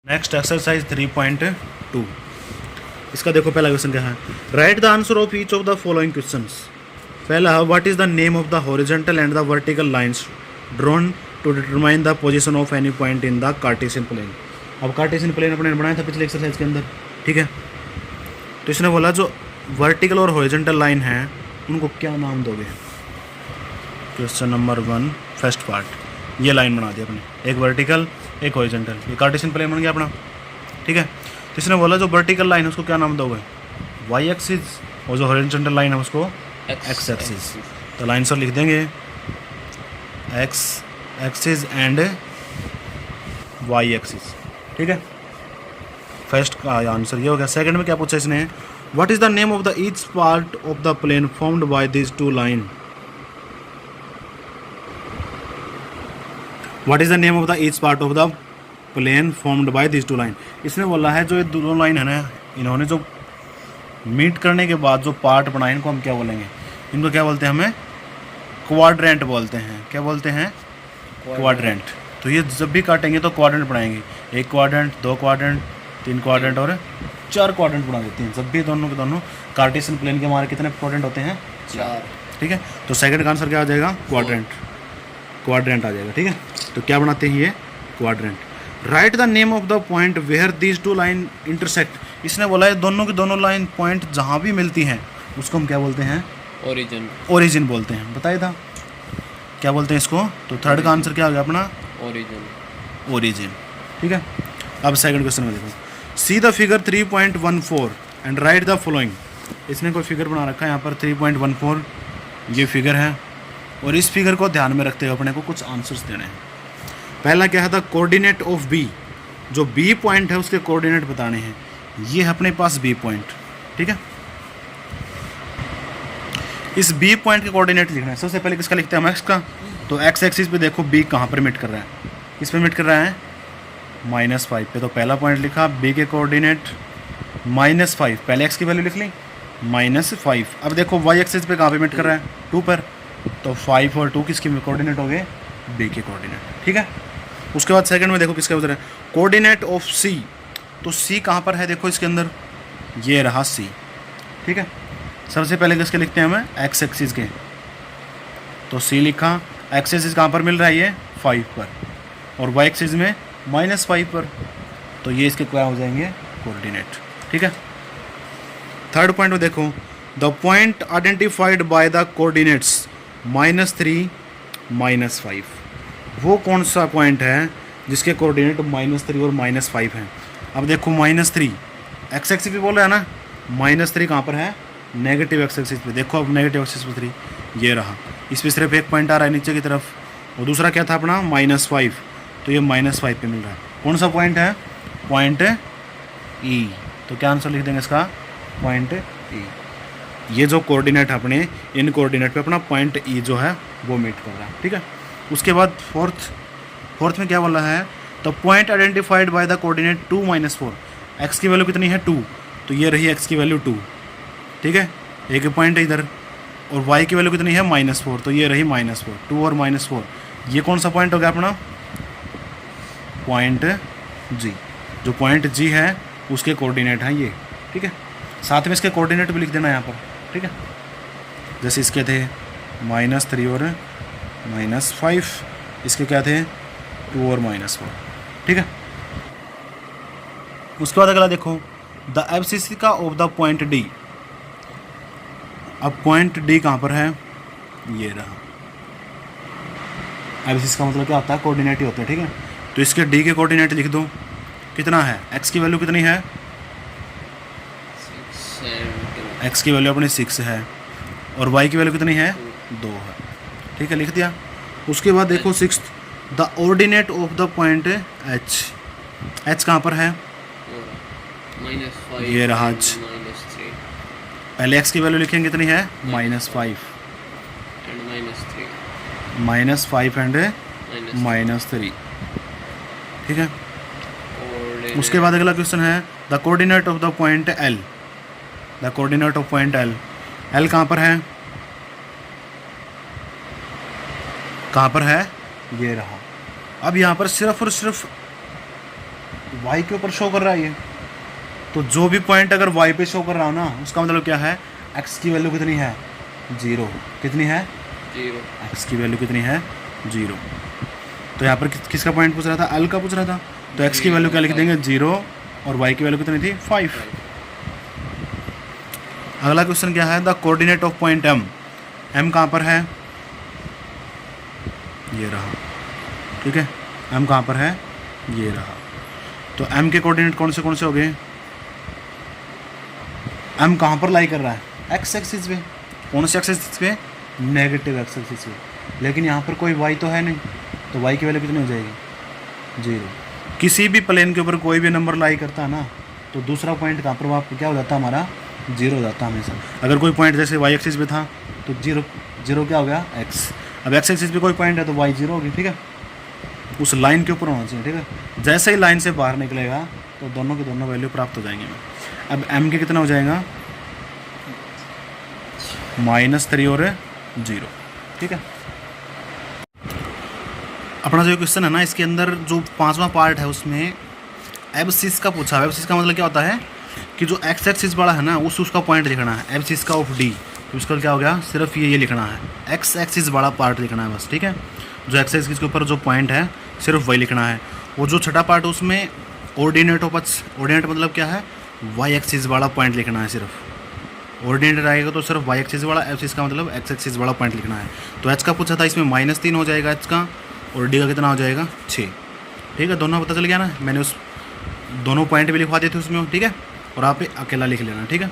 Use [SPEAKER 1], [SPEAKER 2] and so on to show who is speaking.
[SPEAKER 1] Next exercise 3.2। इसका देखो पहला क्वेश्चन क्या है, write the answer of each of the following questions. पहला है what is the name of the horizontal and the vertical lines drawn to determine the position of any point in the cartesian plane. अब cartesian plane अपने बनाया था पिछले exercise के अंदर, ठीक है। तो इसने बोला जो वर्टिकल और हॉरिजॉन्टल लाइन है उनको क्या नाम दोगे। क्वेश्चन नंबर 1 फर्स्ट पार्ट, ये लाइन बना दी अपने, एक वर्टिकल एक हॉरिजॉन्टल, ये कार्टेशियन प्लेन बन गया अपना, ठीक है। तो इसने बोला जो वर्टिकल लाइन है उसको क्या नाम दोगे, वाई एक्सिस, और जो हॉरिजॉन्टल लाइन है उसको एक्स एक्सिस। तो लाइन सर लिख देंगे x axis and y axis, ठीक है। फर्स्ट का आंसर ये हो गया। सेकंड में क्या पूछा इसने, what is the name of the each part of the plane formed by this two line. What is the name of the each part of the plane formed by this two line. इसने बोला है जो ये दोनों line है ना, इन्होंने जो मीट करने के बाद जो पार्ट बनाए इनको हम क्या बोलेंगे, इनको क्या बोलते हैं, हमें क्वाड्रेंट बोलते हैं। क्या बोलते हैं, क्वाड्रेंट। तो ये जब भी काटेंगे तो क्वाड्रेंट बनाएंगे, एक क्वाड्रेंट, दो क्वाड्रेंट, तीन क्वाड्रेंट और चार क्वाड्रेंट बना देते हैं। जब भी दोनों के दोनों कार्टेशियन प्लेन के हमारे कितने क्वाड्रेंट होते हैं, चार, ठीक है। तो सेकंड का आंसर क्या आ जाएगा, क्वाड्रेंट, क्वाड्रेंट आ जाएगा, ठीक है। तो क्या बनाते हैं ये, quadrant. Write the name of the point where these two line intersect. इसने बोला है दोनों की दोनों लाइन पॉइंट जहाँ भी मिलती हैं उसको हम क्या बोलते हैं,
[SPEAKER 2] ओरिजिन,
[SPEAKER 1] ओरिजिन बोलते हैं। बताया था क्या बोलते हैं इसको। तो थर्ड का आंसर क्या आ गया अपना,
[SPEAKER 2] ओरिजिन,
[SPEAKER 1] ओरिजिन, ठीक है। अब सेकंड क्वेश्चन में देखो, see the figure 3.14 and right the following. इसने कोई फिगर बना रखा है यहाँ पर 3.14, ये फिगर है, और इस फिगर को ध्यान में रखते हुए अपने को कुछ आंसर्स देने हैं। पहला क्या था, कोऑर्डिनेट ऑफ बी, जो बी पॉइंट है उसके कोऑर्डिनेट बताने हैं। ये है अपने पास बी पॉइंट, ठीक है। इस बी पॉइंट के कोऑर्डिनेट लिखना है। सबसे पहले किसका लिखते हैं हम, एक्स का। तो एक्स एक्सिस पे देखो बी कहाँ पर मिट कर रहा है, किस पे मिट कर रहा है, -5 पे। तो पहला पॉइंट लिखा, बी के कोऑर्डिनेट -5, पहले एक्स की वैल्यू लिख ली -5। अब देखो वाई एक्सिस पे कहाँ पे मिट कर रहा है, 2 पर। तो 5 और 2 किसके कोऑर्डिनेट हो गए, बी के कोऑर्डिनेट, ठीक है। उसके बाद सेकंड में देखो किसका उधर है, कोऑर्डिनेट ऑफ सी। तो सी कहाँ पर है, देखो इसके अंदर, ये रहा सी, ठीक है। सबसे पहले किसके लिखते हैं हमें, एक्स एक्सिस के। तो सी लिखा, एक्स एक्सिस कहाँ पर मिल रहा है, ये 5 पर, और वाई एक्सिस में -5 पर। तो ये इसके क्या हो जाएंगे, कोऑर्डिनेट, ठीक है। थर्ड पॉइंट में देखो, the point identified by the coordinates -3 -5। वो कौन सा पॉइंट है जिसके कोऑर्डिनेट -3 और -5 हैं। अब देखो -3 एक्स एक्सिस पे बोल रहा है ना, -3 कहाँ पर है, नेगेटिव एक्स एक्सिस पे। देखो अब नेगेटिव एक्सिस पे 3, ये रहा, इस पर सिर्फ एक पॉइंट आ रहा है नीचे की तरफ, और दूसरा क्या था अपना -5। तो ये -5 पे मिल रहा है। कौन सा पॉइंट है, पॉइंट ई। तो क्या आंसर लिख देंगे इसका, पॉइंट ई। ये जो कोऑर्डिनेट है अपने, इन कोऑर्डिनेट पे अपना पॉइंट ई जो है वो मीट कर रहा है, ठीक है। उसके बाद फोर्थ में क्या बोला है, the point identified by the coordinate 2 -4। X की वैल्यू कितनी है, 2। तो ये रही एक्स की वैल्यू 2, ठीक है, एक पॉइंट है इधर। और वाई की वैल्यू कितनी है, -4। तो ये रही -4, 2 और -4। ये कौन सा पॉइंट हो गया अपना, पॉइंट जी। जो पॉइंट जी है उसके कोऑर्डिनेट हैं ये, ठीक है। साथ में इसके कोऑर्डिनेट भी लिख देना यहाँ पर, ठीक है। जैसे इसके थे -3 और -5, इसके क्या थे, 2 और -4, ठीक है। उसके बाद अगला देखो, the abscissa of the point D. अब पॉइंट डी कहाँ पर है, ये रहा। एब्सिस का मतलब क्या होता है, कोऑर्डिनेट ही होते हैं, ठीक है। तो इसके डी के कोऑर्डिनेट लिख दो, कितना है, एक्स की वैल्यू कितनी है,
[SPEAKER 2] 6
[SPEAKER 1] एक्स की वैल्यू अपनी 6 है, और वाई की वैल्यू कितनी है, 2 है, ठीक है, लिख दिया। उसके बाद देखो 6th, the ordinate of the point H. H कहाँ पर है,
[SPEAKER 2] -5,
[SPEAKER 1] ये रहा एच।
[SPEAKER 2] -3
[SPEAKER 1] पहले एक्स की वैल्यू लिखेंगे कितनी है, -5
[SPEAKER 2] and -3
[SPEAKER 1] -5 एंड -3, ठीक है। उसके बाद अगला क्वेश्चन है, the coordinate of the point L. The coordinate of point L, L कहाँ पर है, कहाँ पर है, ये रहा। अब यहाँ पर सिर्फ और सिर्फ वाई के ऊपर शो कर रहा है ये। तो जो भी पॉइंट अगर वाई पे शो कर रहा हो ना, उसका मतलब क्या है, एक्स की वैल्यू कितनी है, 0। कितनी है,
[SPEAKER 2] 0।
[SPEAKER 1] एक्स की वैल्यू कितनी है, 0। तो यहाँ पर किसका पॉइंट पूछ रहा था, एल का पूछ रहा था। तो एक्स की वैल्यू क्या लिख देंगे, 0, और वाई की वैल्यू कितनी थी, 5। अगला क्वेश्चन क्या है, the coordinate of point M. M कहाँ पर है, ये रहा, ठीक है। एम कहाँ पर है, ये रहा। तो एम के कोऑर्डिनेट कौन से हो गए, एम कहाँ पर लाई कर रहा है, एक्स एक्सिस पे। कौन से एक्सिस पे, नेगेटिव एक्स एक्सिस पे। लेकिन यहाँ पर कोई वाई तो है नहीं, तो वाई की वैल्यू कितनी हो जाएगी, 0। किसी भी प्लेन के ऊपर कोई भी नंबर लाई करता है ना, तो दूसरा पॉइंट कहाँ पर वहाँ क्या हो जाता है, हमारा 0 हो जाता है हमेशा। अगर कोई पॉइंट जैसे वाई एक्सिस पे था तो 0 क्या हो गया, एक्स। अब एक्स एक्सिस पे कोई पॉइंट है तो वाई 0 होगी, ठीक है। उस लाइन के ऊपर होना चाहिए, ठीक है। जैसे ही लाइन से बाहर निकलेगा तो दोनों की दोनों वैल्यू प्राप्त हो जाएंगे। अब एम के कितना हो जाएगा, -3 और 0, ठीक है। अपना जो क्वेश्चन है ना, इसके अंदर जो 5वां पार्ट है उसमें एबसिस का पूछा है। एबसिस का मतलब क्या होता है कि जो एक्स एक्सिस बड़ा है ना, उसका पॉइंट लिखना है, एबसिस का ऑफ डी। तो उसका क्या हो गया, सिर्फ ये लिखना है, एक्स एक्सिस बड़ा पार्ट लिखना है बस, ठीक है। जो एक्स एक्सिस के ऊपर जो पॉइंट है सिर्फ वही लिखना है। वो जो छठा पार्ट उसमें ऑर्डिनेट ऑफ एक्स, ऑर्डिनेट मतलब क्या है, वाई एक्सिस वाला पॉइंट लिखना है सिर्फ। ऑर्डिनेट आएगा तो सिर्फ वाई एक्सिस वाला, एब्सिस का मतलब एक्स एक्सिस वाला पॉइंट लिखना है। तो एच का पूछा था, इसमें -3 हो जाएगा एच का, और डी का कितना हो जाएगा, 6, ठीक है। दोनों पता चल गया ना, मैंने उस दोनों पॉइंट भी लिखवा दिए थे उसमें, ठीक है। और आप अकेला लिख लेना, ठीक है।